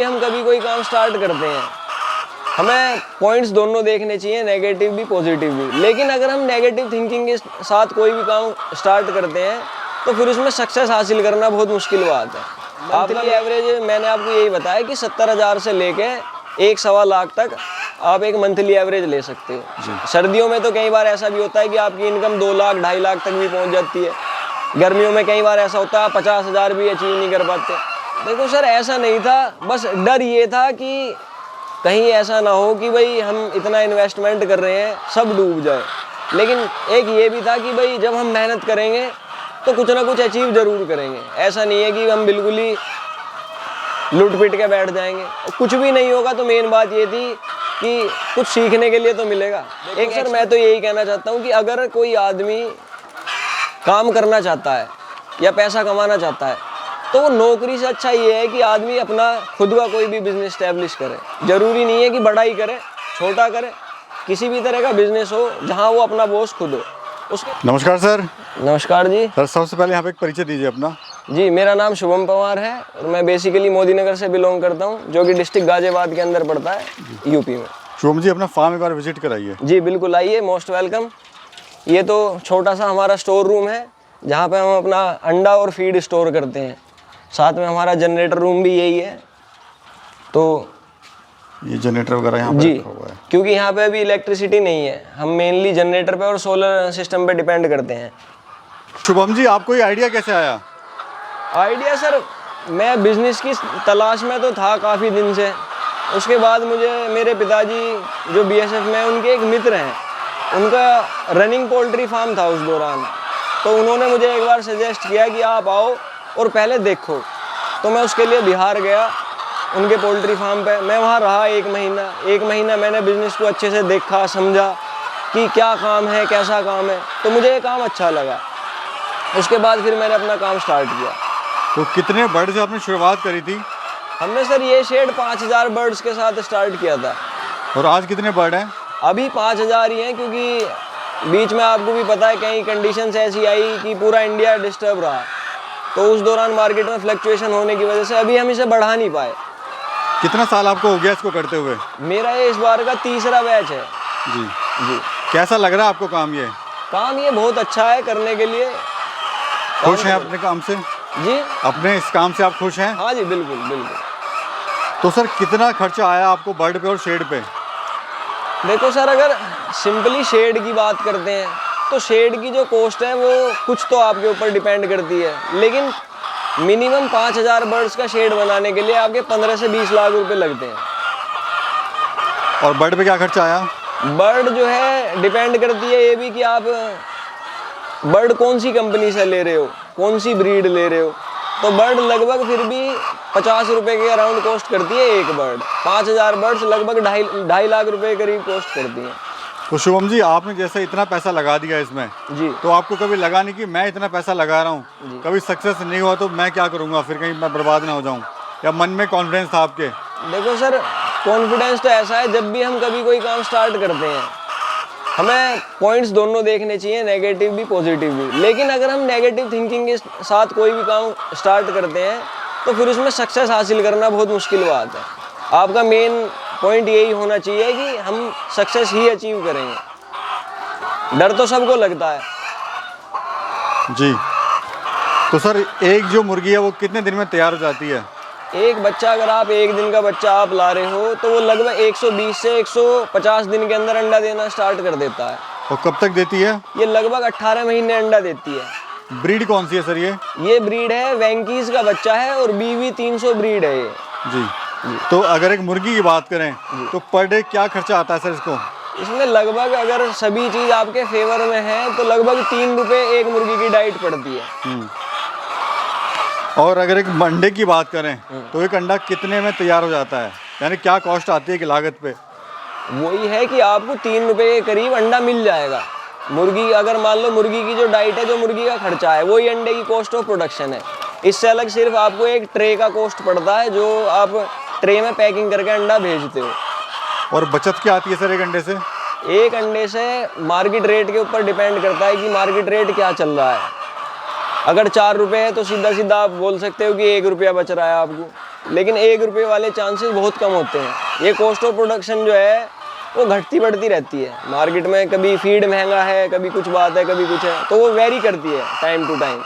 हम कभी कोई काम स्टार्ट करते हैं, हमें पॉइंट्स दोनों देखने चाहिए, नेगेटिव भी पॉजिटिव भी। लेकिन अगर हम नेगेटिव थिंकिंग के साथ कोई भी काम स्टार्ट करते हैं तो फिर उसमें सक्सेस हासिल करना बहुत मुश्किल बात है। आपकी एवरेज मैंने आपको यही बताया कि 70,000 से लेके 1-1.25 लाख तक आप एक मंथली एवरेज ले सकते हो। सर्दियों में तो कई बार ऐसा भी होता है कि आपकी इनकम 2 लाख 2.5 लाख तक भी पहुंच जाती है। गर्मियों में कई बार ऐसा होता है 50,000 भी अचीव नहीं कर पाते। देखो सर, ऐसा नहीं था, बस डर ये था कि कहीं ऐसा ना हो कि भाई हम इतना इन्वेस्टमेंट कर रहे हैं सब डूब जाए। लेकिन एक ये भी था कि भाई जब हम मेहनत करेंगे तो कुछ ना कुछ अचीव ज़रूर करेंगे। ऐसा नहीं है कि हम बिल्कुल ही लुट पिट के बैठ जाएंगे, कुछ भी नहीं होगा। तो मेन बात ये थी कि कुछ सीखने के लिए तो मिलेगा। एक सर मैं तो यही कहना चाहता हूँ कि अगर कोई आदमी काम करना चाहता है या पैसा कमाना चाहता है तो वो नौकरी से अच्छा ये है कि आदमी अपना खुद का कोई भी बिजनेस स्टैब्लिश करे। ज़रूरी नहीं है कि बड़ा ही करे, छोटा करे, किसी भी तरह का बिजनेस हो जहाँ वो अपना बॉस खुद हो उसके। नमस्कार सर। नमस्कार जी। सर सबसे पहले यहाँ पे एक परिचय दीजिए अपना। जी, मेरा नाम शुभम पवार है और मैं बेसिकली मोदी नगर से बिलोंग करता हूँ, जो कि डिस्ट्रिक्ट गाजियाबाद के अंदर पड़ता है, यूपी में। शुभम जी अपना फार्म एक बार विजिट कराइए। जी बिल्कुल, आइए, मोस्ट वेलकम। ये तो छोटा सा हमारा स्टोर रूम है जहाँ पे हम अपना अंडा और फीड स्टोर करते हैं। साथ में हमारा जनरेटर रूम भी यही है। तो ये जनरेटर वगैरह यहाँ पे जी रखा हुआ है क्योंकि यहाँ पे अभी इलेक्ट्रिसिटी नहीं है, हम मेनली जनरेटर पे और सोलर सिस्टम पे डिपेंड करते हैं। शुभम जी आपको ये आइडिया कैसे आया? आइडिया सर, मैं बिजनेस की तलाश में तो था काफ़ी दिन से। उसके बाद मुझे मेरे पिताजी जो बीएसएफ में, उनके एक मित्र हैं, उनका रनिंग पोल्ट्री फार्म था उस दौरान। तो उन्होंने मुझे एक बार सजेस्ट किया कि आप आओ और पहले देखो। तो मैं उसके लिए बिहार गया उनके पोल्ट्री फार्म पे। मैं वहाँ रहा 1 महीना। 1 महीना मैंने बिज़नेस को अच्छे से देखा, समझा कि क्या काम है, कैसा काम है। तो मुझे ये काम अच्छा लगा। उसके बाद फिर मैंने अपना काम स्टार्ट किया। तो कितने बर्ड से आपने शुरुआत करी थी? हमने सर ये शेड 5,000 बर्ड्स के साथ स्टार्ट किया था। और आज कितने बर्ड हैं? अभी 5,000 ही हैं, क्योंकि बीच में आपको भी पता है कई कंडीशंस ऐसी आई कि पूरा इंडिया डिस्टर्ब रहा। तो उस दौरान मार्केट में फ्लक्चुएशन होने की वजह से अभी हम इसे बढ़ा नहीं पाए। कितना साल आपको हो गया इसको करते हुए? मेरा ये इस बार का 3रा बैच है। जी जी। कैसा लग रहा है आपको काम ये? काम ये बहुत अच्छा है करने के लिए। खुश हैं अपने काम से? जी, अपने इस काम से आप खुश हैं? हाँ जी, बिल्कुल बिल्कुल। तो सर कितना खर्चा आया आपको बर्ड पे और शेड पे? देखो सर, अगर सिंपली शेड की बात करते हैं तो शेड की जो कॉस्ट है वो कुछ तो आपके ऊपर डिपेंड करती है। लेकिन मिनिमम 5,000 बर्ड्स का शेड बनाने के लिए आपके 15 से 20 लाख रुपए लगते हैं। और बर्ड पे क्या खर्चा आया? बर्ड जो है डिपेंड करती है ये भी कि आप बर्ड कौन सी कंपनी से ले रहे हो, कौन सी ब्रीड ले रहे हो। तो बर्ड लगभग फिर भी 50 रुपए के अराउंड कॉस्ट करती है एक बर्ड। 5,000 बर्ड्स लगभग 2.5 लाख रुपए करीब कॉस्ट करती हैं। तो शुभम जी आपने जैसे इतना पैसा लगा दिया इसमें जी, तो आपको कभी लगा नहीं कि मैं इतना पैसा लगा रहा हूँ, कभी सक्सेस नहीं हुआ तो मैं क्या करूँगा, फिर कहीं मैं बर्बाद ना हो जाऊँ? या मन में कॉन्फिडेंस था आपके? देखो सर, कॉन्फिडेंस तो ऐसा है, जब भी हम कभी कोई काम स्टार्ट करते हैं हमें पॉइंट्स दोनों देखने चाहिए, नेगेटिव भी पॉजिटिव भी। लेकिन अगर हम नेगेटिव थिंकिंग के साथ कोई भी काम स्टार्ट करते हैं तो फिर उसमें सक्सेस हासिल करना बहुत मुश्किल बात है। आपका मेन पॉइंट यही होना चाहिए कि हम सक्सेस ही अचीव करेंगे। डर तो सबको लगता है। जी। तो सर एक जो मुर्गी है वो कितने दिन में तैयार हो जाती है? एक बच्चा, अगर आप 1 दिन का बच्चा आप ला रहे हो तो वो लगभग 120 से 150 दिन के अंदर अंडा देना स्टार्ट कर देता है। और कब तक देती है? ये लगभग 18 महीने अंडा देती है। ब्रीड कौन सी है सर ये ब्रीड है वेंकीज का बच्चा है और BV 300 ब्रीड है ये। जी। तो अगर एक मुर्गी की बात करें तो पर डे क्या खर्चा आता है सर इसको? इसमें लगभग, अगर सभी चीज़ आपके फेवर में है तो लगभग 3 रुपये एक मुर्गी की डाइट पड़ती है। और अगर एक अंडे की बात करें तो एक अंडा कितने में तैयार हो जाता है, यानी क्या कॉस्ट आती है कि लागत पे? वही है कि आपको 3 रुपये के करीब अंडा मिल जाएगा। मुर्गी, अगर मान लो मुर्गी की जो डाइट है, जो मुर्गी का खर्चा है, वही अंडे की कॉस्ट ऑफ प्रोडक्शन है। इससे अलग सिर्फ आपको एक ट्रे का कॉस्ट पड़ता है, जो आप ट्रे में पैकिंग करके अंडा भेजते हो। और बचत क्या आती है सर एक अंडे से? एक अंडे से मार्केट रेट के ऊपर डिपेंड करता है कि मार्केट रेट क्या चल रहा है। अगर 4 रुपये है तो सीधा सीधा आप बोल सकते हो कि 1 रुपया बच रहा है आपको। लेकिन 1 रुपये वाले चांसेस बहुत कम होते हैं। ये कॉस्ट ऑफ प्रोडक्शन जो है वो घटती बढ़ती रहती है मार्केट में। कभी फीड महंगा है, कभी कुछ बात है, कभी कुछ है, तो वो वेरी करती है टाइम टू टाइम।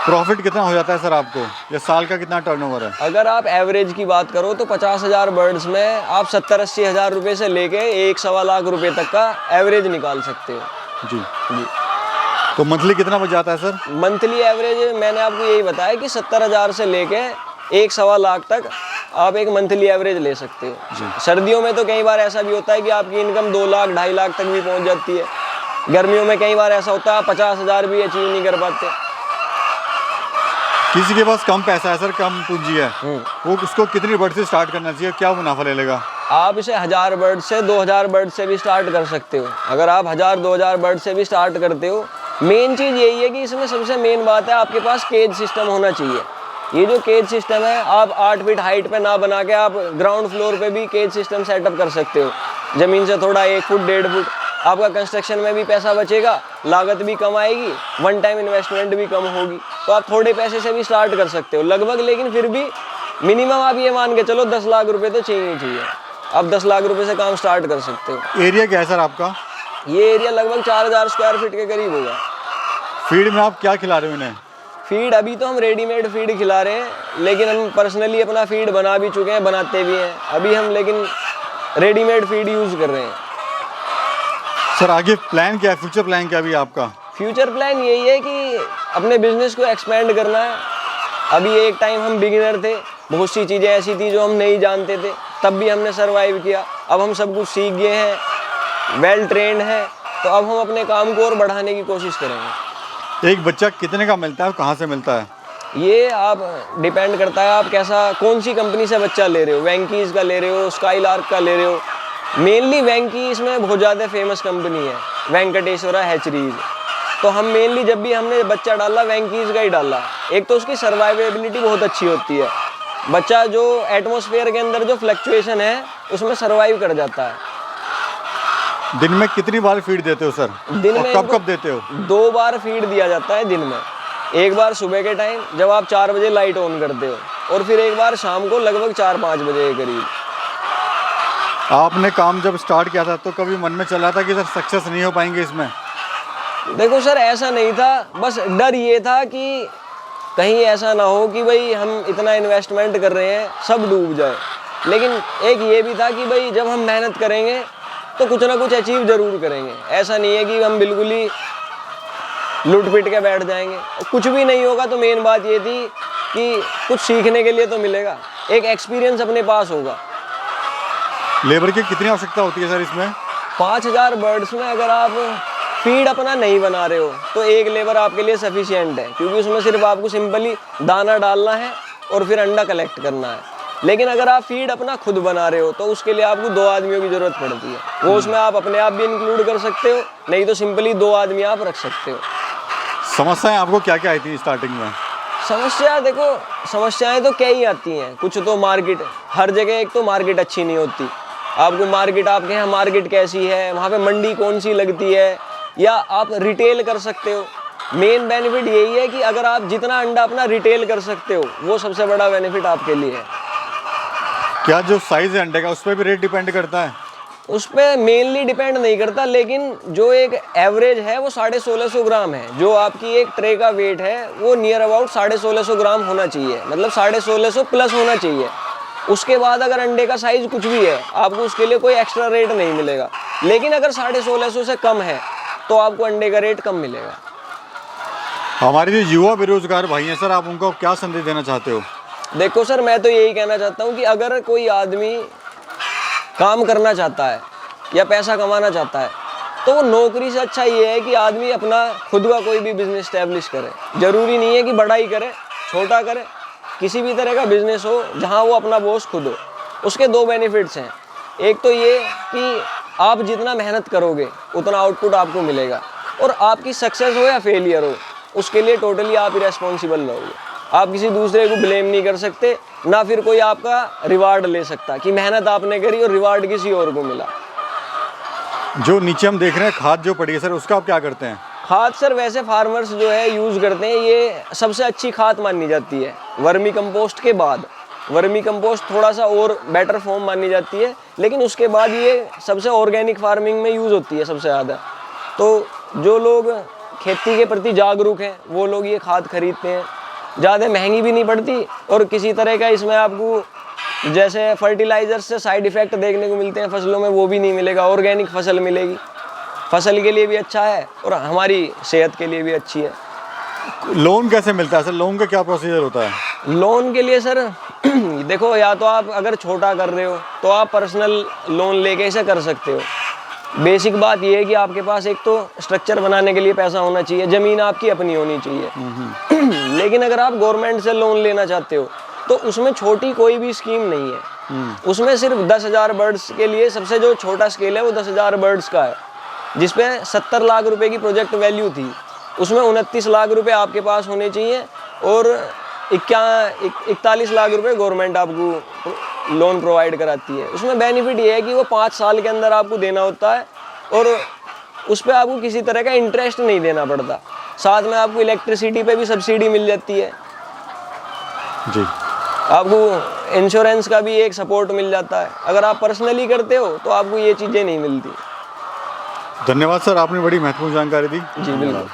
प्रॉफिट कितना हो जाता है सर आपको, या साल का कितना टर्नओवर है? अगर आप एवरेज की बात करो तो 50,000 बर्ड्स में आप 70-80 हज़ार रुपये से लेके 1-1.25 लाख रुपए तक का एवरेज निकाल सकते हो। जी। जी। तो मंथली कितना बच जाता है सर? मंथली एवरेज मैंने आपको यही बताया कि 70,000 से लेके 1-1.25 लाख तक आप एक मंथली एवरेज ले सकते हो। सर्दियों में तो कई बार ऐसा भी होता है कि आपकी इनकम 2 लाख 2.5 लाख तक भी पहुंच जाती है। गर्मियों में कई बार ऐसा होता है आप 50,000 भी अचीव नहीं कर पाते। किसी के पास कम पैसा है सर, कम पूंजी है, वो उसको कितनी बर्ड से स्टार्ट करना चाहिए, क्या मुनाफा ले लेगा? आप इसे 1000 बर्ड से 2000 बर्ड से भी स्टार्ट कर सकते हो। अगर आप 1000-2000 बर्ड से भी स्टार्ट करते हो, मेन चीज़ यही है कि इसमें सबसे मेन बात है आपके पास केज सिस्टम होना चाहिए। ये जो केज सिस्टम है, आप 8 फीट हाइट पे ना बना के आप ग्राउंड फ्लोर पे भी केज सिस्टम सेटअप कर सकते हो। ज़मीन से थोड़ा 1 फुट 1.5 फुट, आपका कंस्ट्रक्शन में भी पैसा बचेगा, लागत भी कम आएगी, वन टाइम इन्वेस्टमेंट भी कम होगी। तो आप थोड़े पैसे से भी स्टार्ट कर सकते हो लगभग, लेकिन फिर भी मिनिमम आप ये मान के चलो 10 लाख रुपये तो चाहिए ही चाहिए। आप 10 लाख रुपये से काम स्टार्ट कर सकते हो। एरिया क्या है सर आपका? ये एरिया लगभग 4000 स्क्वायर फीट के करीब होगा। फीड में आप क्या खिला रहे हो इन्हें? फीड अभी तो हम रेडीमेड फीड खिला रहे हैं, लेकिन हम पर्सनली अपना फीड बना भी चुके हैं, बनाते भी हैं अभी हम, लेकिन रेडीमेड फीड यूज़ कर रहे हैं। सर आगे प्लान क्या है, फ्यूचर प्लान क्या है अभी आपका? फ्यूचर प्लान यही है कि अपने बिजनेस को एक्सपेंड करना है। अभी एक टाइम हम बिगिनर थे, बहुत सी चीज़ें ऐसी थी जो हम नहीं जानते थे, तब भी हमने सर्वाइव किया। अब हम सब कुछ सीख गए हैं, वेल ट्रेंड हैं, तो अब हम अपने काम को और बढ़ाने की कोशिश करेंगे। एक बच्चा कितने का मिलता है और कहाँ से मिलता है? ये आप डिपेंड करता है आप कौन सी कंपनी से बच्चा ले रहे हो। वेंकीज़ का ले रहे हो, स्काईलार्क का ले रहे हो। मेनली वेंकी इसमें बहुत ज़्यादा फेमस कंपनी है, वेंकटेश्वरा हैचरीज। तो हम मेनली जब भी हमने बच्चा डाला वेंकीज़ का ही डाला। एक तो उसकी सर्वाइवेबिलिटी बहुत अच्छी होती है, बच्चा जो एटमॉस्फेयर के अंदर जो फ्लक्चुएशन है उसमें सर्वाइव कर जाता है। दिन में कितनी बार फीड देते हो सर? दिन और में कब कब देते हो? 2 बार फीड दिया जाता है दिन में। एक बार सुबह के टाइम जब आप 4 बजे लाइट ऑन करते हो, और फिर एक बार शाम को लगभग 4-5 बजे के करीब। आपने काम जब स्टार्ट किया था तो कभी मन में चला था कि सर सक्सेस नहीं हो पाएंगे इसमें? देखो सर, ऐसा नहीं था, बस डर ये था कि कहीं ऐसा ना हो कि भाई हम इतना इन्वेस्टमेंट कर रहे हैं सब डूब जाए। लेकिन एक ये भी था कि भाई जब हम मेहनत करेंगे तो कुछ ना कुछ अचीव ज़रूर करेंगे। ऐसा नहीं है कि हम बिल्कुल ही लुट पिट के बैठ जाएंगे। कुछ भी नहीं होगा तो मेन बात ये थी कि कुछ सीखने के लिए तो मिलेगा, एक एक्सपीरियंस अपने पास होगा। लेबर की कितनी आवश्यकता होती है सर इसमें? 5000 बर्ड्स में अगर आप फीड अपना नहीं बना रहे हो तो एक लेबर आपके लिए सफिशिएंट है, क्योंकि उसमें सिर्फ आपको सिंपली दाना डालना है और फिर अंडा कलेक्ट करना है। लेकिन अगर आप फीड अपना खुद बना रहे हो तो उसके लिए आपको 2 आदमियों की ज़रूरत पड़ती है। वो उसमें आप अपने आप भी इंक्लूड कर सकते हो, नहीं तो सिंपली 2 आदमी आप रख सकते हो। समस्याएं आपको क्या क्या आई थी स्टार्टिंग में? समस्या देखो, समस्याएं तो कई आती हैं। कुछ तो मार्केट, हर जगह एक तो मार्केट अच्छी नहीं होती। आपको मार्केट, आपके यहाँ मार्केट कैसी है, वहाँ पे मंडी कौन सी लगती है, या आप रिटेल कर सकते हो। मेन बेनिफिट यही है कि अगर आप जितना अंडा अपना रिटेल कर सकते हो वो सबसे बड़ा बेनिफिट आपके लिए है। क्या जो साइज़ है अंडे का उस पर भी रेट डिपेंड करता है? उस पर मेनली डिपेंड नहीं करता, लेकिन जो एक एवरेज है वो 1650 ग्राम है। जो आपकी एक ट्रे का वेट है वो नियर अबाउट 1650 ग्राम होना चाहिए, मतलब 1650 प्लस होना चाहिए। उसके बाद अगर अंडे का साइज़ कुछ भी है आपको उसके लिए कोई एक्स्ट्रा रेट नहीं मिलेगा। लेकिन अगर 1650 से कम है तो आपको अंडे का रेट कम मिलेगा। हमारे जो युवा बेरोजगार भाई हैं सर, आप उनको क्या संदेश देना चाहते हो? देखो सर, मैं तो यही कहना चाहता हूँ कि अगर कोई आदमी काम करना चाहता है या पैसा कमाना चाहता है तो वो नौकरी से अच्छा ये है कि आदमी अपना खुद का कोई भी बिजनेस स्टैब्लिश करे। ज़रूरी नहीं है कि बड़ा ही करे, छोटा करे, किसी भी तरह का बिजनेस हो जहाँ वो अपना बॉस खुद हो। उसके 2 बेनिफिट्स हैं। एक तो ये कि आप जितना मेहनत करोगे उतना आउटपुट आपको मिलेगा, और आपकी सक्सेस हो या फेलियर हो उसके लिए टोटली आप ही रिस्पॉन्सिबल रहोगे। आप किसी दूसरे को ब्लेम नहीं कर सकते, ना फिर कोई आपका रिवार्ड ले सकता कि मेहनत आपने करी और रिवार्ड किसी और को मिला। जो नीचे हम देख रहे हैं खाद जो पड़ी है सर, उसका आप क्या करते हैं? खाद सर वैसे फार्मर्स जो है यूज़ करते हैं, ये सबसे अच्छी खाद मानी जाती है वर्मी कंपोस्ट के बाद। वर्मी कंपोस्ट थोड़ा सा और बेटर फॉर्म मानी जाती है, लेकिन उसके बाद ये सबसे ऑर्गेनिक फार्मिंग में यूज़ होती है सबसे ज़्यादा। तो जो लोग खेती के प्रति जागरूक हैं वो लोग ये खाद खरीदते हैं, ज़्यादा महंगी भी नहीं पड़ती और किसी तरह का इसमें आपको जैसे फर्टिलाइजर से साइड इफ़ेक्ट देखने को मिलते हैं फसलों में वो भी नहीं मिलेगा, ऑर्गेनिक फसल मिलेगी। फसल के लिए भी अच्छा है और हमारी सेहत के लिए भी अच्छी है। लोन कैसे मिलता है सर? लोन का क्या प्रोसीजर होता है? लोन के लिए सर देखो, या तो आप अगर छोटा कर रहे हो तो आप पर्सनल लोन लेके इसे कर सकते हो। बेसिक बात यह है कि आपके पास एक तो स्ट्रक्चर बनाने के लिए पैसा होना चाहिए, ज़मीन आपकी अपनी होनी चाहिए। लेकिन अगर आप गवर्नमेंट से लोन लेना चाहते हो तो उसमें छोटी कोई भी स्कीम नहीं है। उसमें सिर्फ 10,000 बर्ड्स के लिए सबसे जो छोटा स्केल है वो 10,000 बर्ड्स का है, जिसपे 70 लाख रुपए की प्रोजेक्ट वैल्यू थी। उसमें 29 लाख रुपए आपके पास होने चाहिए और 41 लाख रुपए गवर्नमेंट आपको लोन प्रोवाइड कराती है। उसमें बेनिफिट ये है कि वो 5 साल के अंदर आपको देना होता है और उस पर आपको किसी तरह का इंटरेस्ट नहीं देना पड़ता। साथ में आपको इलेक्ट्रिसिटी पे भी सब्सिडी मिल जाती है जी। आपको इंश्योरेंस का भी एक सपोर्ट मिल जाता है। अगर आप पर्सनली करते हो तो आपको ये चीज़ें नहीं मिलती। धन्यवाद सर, आपने बड़ी महत्वपूर्ण जानकारी दी। जी बिल्कुल।